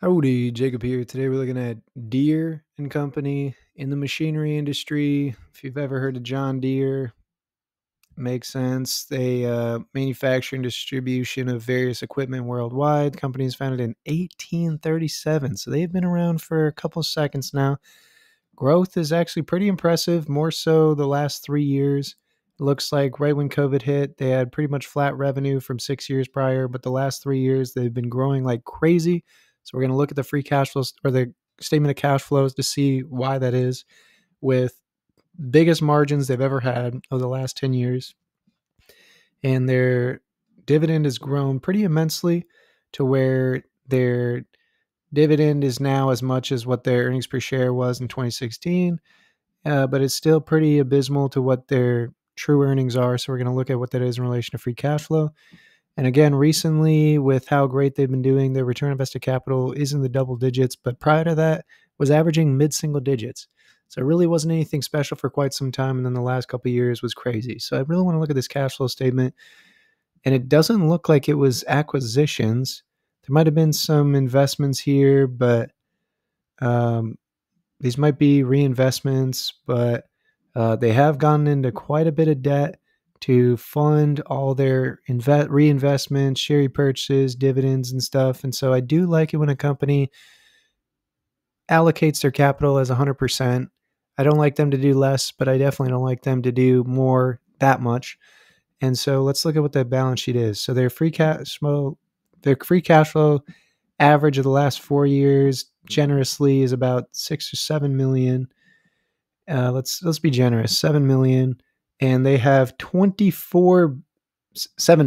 Howdy, Jacob here. Today we're looking at Deere and Company in the machinery industry. If you've ever heard of John Deere, makes sense. They manufacture and distribution of various equipment worldwide. The company is founded in 1837, so they've been around for a couple seconds now. Growth is actually pretty impressive, more so the last 3 years. It looks like right when COVID hit, they had pretty much flat revenue from 6 years prior, but the last 3 years they've been growing like crazy. So we're going to look at the free cash flows or the statement of cash flows to see why that is, with biggest margins they've ever had over the last 10 years. And their dividend has grown pretty immensely to where their dividend is now as much as what their earnings per share was in 2016, but it's still pretty abysmal to what their true earnings are. So we're going to look at what that is in relation to free cash flow. And again, recently, with how great they've been doing, their return on invested capital is in the double digits, but prior to that was averaging mid-single digits. So it really wasn't anything special for quite some time, and then the last couple of years was crazy. So I really want to look at this cash flow statement, and it doesn't look like it was acquisitions. There might have been some investments here, but these might be reinvestments, but they have gotten into quite a bit of debt to fund all their reinvestments, share purchases, dividends, and stuff. And so I do like it when a company allocates their capital as 100%. I don't like them to do less, but I definitely don't like them to do more that much. And so let's look at what that balance sheet is. So their free cash flow average of the last 4 years generously is about 6 or 7 million. Let's be generous, 7 million, and they have 7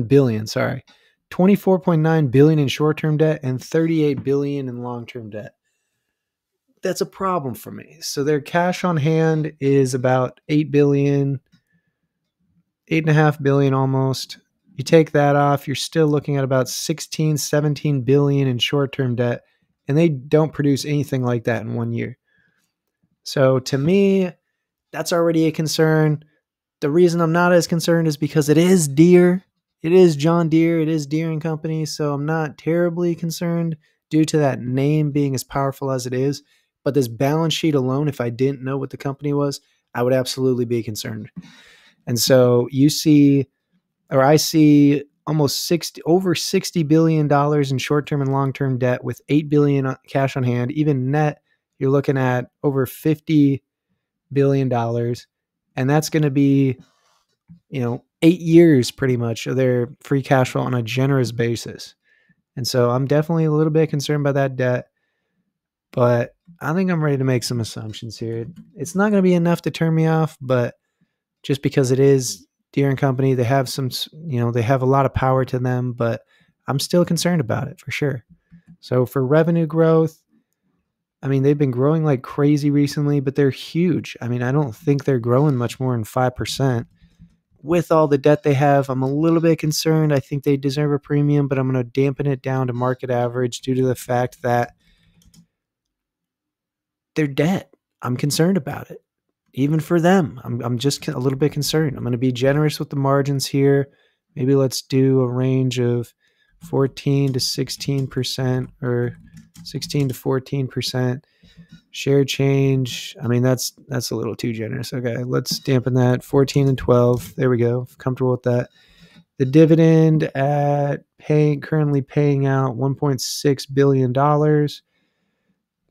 billion, 24.9 billion in short-term debt and 38 billion in long-term debt. That's a problem for me. So their cash on hand is about 8 billion, 8.5 billion almost. You take that off, you're still looking at about 16, 17 billion in short-term debt, and they don't produce anything like that in 1 year. So to me, that's already a concern. The reason I'm not as concerned is because it is Deere. It is John Deere. It is Deere and Company. So I'm not terribly concerned due to that name being as powerful as it is. But this balance sheet alone, if I didn't know what the company was, I would absolutely be concerned. And so I see almost over $60 billion in short-term and long-term debt with $8 billion cash on hand. Even net, you're looking at over $50 billion. And that's going to be, 8 years pretty much of their free cash flow on a generous basis. And so I'm definitely a little bit concerned by that debt, but I think I'm ready to make some assumptions here. It's not going to be enough to turn me off, but just because it is Deere and Company, they have they have a lot of power to them, but I'm still concerned about it for sure. So for revenue growth, they've been growing like crazy recently, but they're huge. I don't think they're growing much more than 5%. With all the debt they have, I'm a little bit concerned. I think they deserve a premium, but I'm going to dampen it down to market average due to the fact that their debt. I'm concerned about it. Even for them, I'm just a little bit concerned. I'm going to be generous with the margins here. Maybe let's do a range of 14 to 16% or 16 to 14%. Share change, that's a little too generous. Okay, let's dampen that. 14 and 12. There we go. Comfortable with that. The dividend currently paying out $1.6 billion.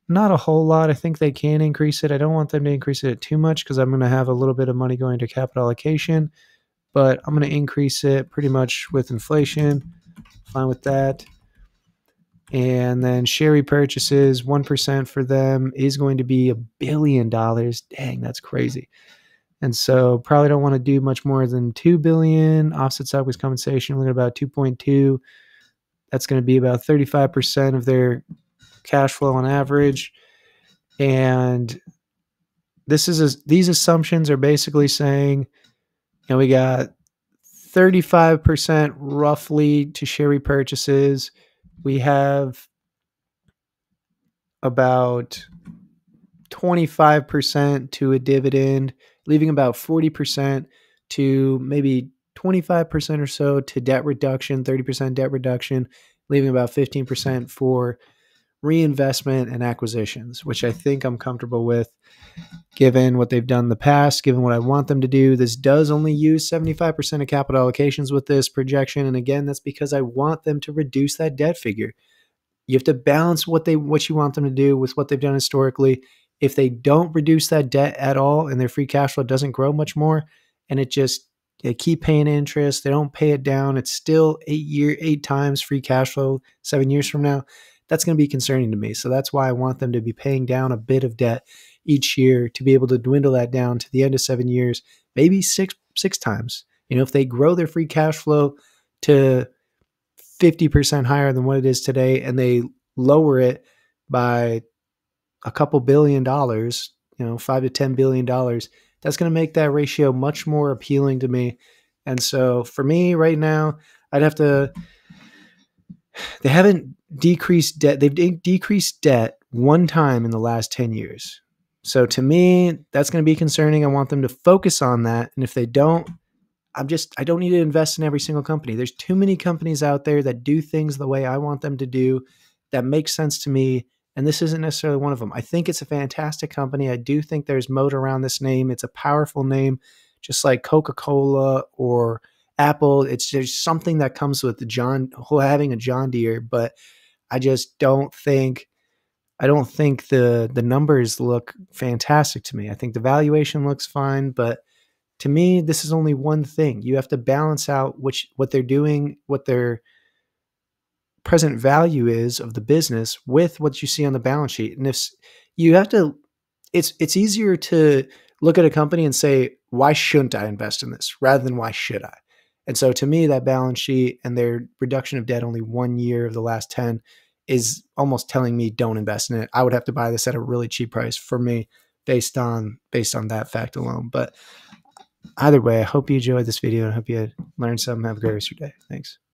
Not a whole lot. I think they can increase it. I don't want them to increase it too much because I'm going to have a little bit of money going to capital allocation, but I'm going to increase it pretty much with inflation. Fine with that. And then share repurchases, 1% for them is going to be $1 billion. Dang, that's crazy. And so probably don't want to do much more than $2 billion. Offset stock-based compensation, looking at about 2.2. That's going to be about 35% of their cash flow on average. And these assumptions are basically saying, we got 35% roughly to share repurchases. We have about 25% to a dividend, leaving about 40% to maybe 25% or so to debt reduction, 30% debt reduction, leaving about 15% for reinvestment and acquisitions, which I think I'm comfortable with given what they've done in the past, given what I want them to do. This does only use 75% of capital allocations with this projection. And again, that's because I want them to reduce that debt figure. You have to balance what you want them to do with what they've done historically. If they don't reduce that debt at all and their free cash flow doesn't grow much more, and they keep paying interest, they don't pay it down, it's still 8 times free cash flow 7 years from now. That's going to be concerning to me. So that's why I want them to be paying down a bit of debt each year to be able to dwindle that down to the end of 7 years, maybe six times. If they grow their free cash flow to 50% higher than what it is today and they lower it by a couple $1 billion, $5 to $10 billion, that's going to make that ratio much more appealing to me. And so for me right now, they haven't decreased debt. They've decreased debt one time in the last 10 years. So to me, that's going to be concerning. I want them to focus on that. And if they don't, I don't need to invest in every single company. There's too many companies out there that do things the way I want them to do that make sense to me. And this isn't necessarily one of them. I think it's a fantastic company. I do think there's moat around this name. It's a powerful name, just like Coca-Cola or Apple. It's just something that comes with having a John Deere, but I just don't think the numbers look fantastic to me. I think the valuation looks fine, but to me, this is only one thing. You have to balance out what they're doing, what their present value is of the business with what you see on the balance sheet. And if you have to, it's easier to look at a company and say, why shouldn't I invest in this rather than why should I? And so to me, that balance sheet and their reduction of debt only 1 year of the last 10 is almost telling me don't invest in it. I would have to buy this at a really cheap price for me based on that fact alone. But either way, I hope you enjoyed this video and I hope you learned something. Have a great rest of your day. Thanks.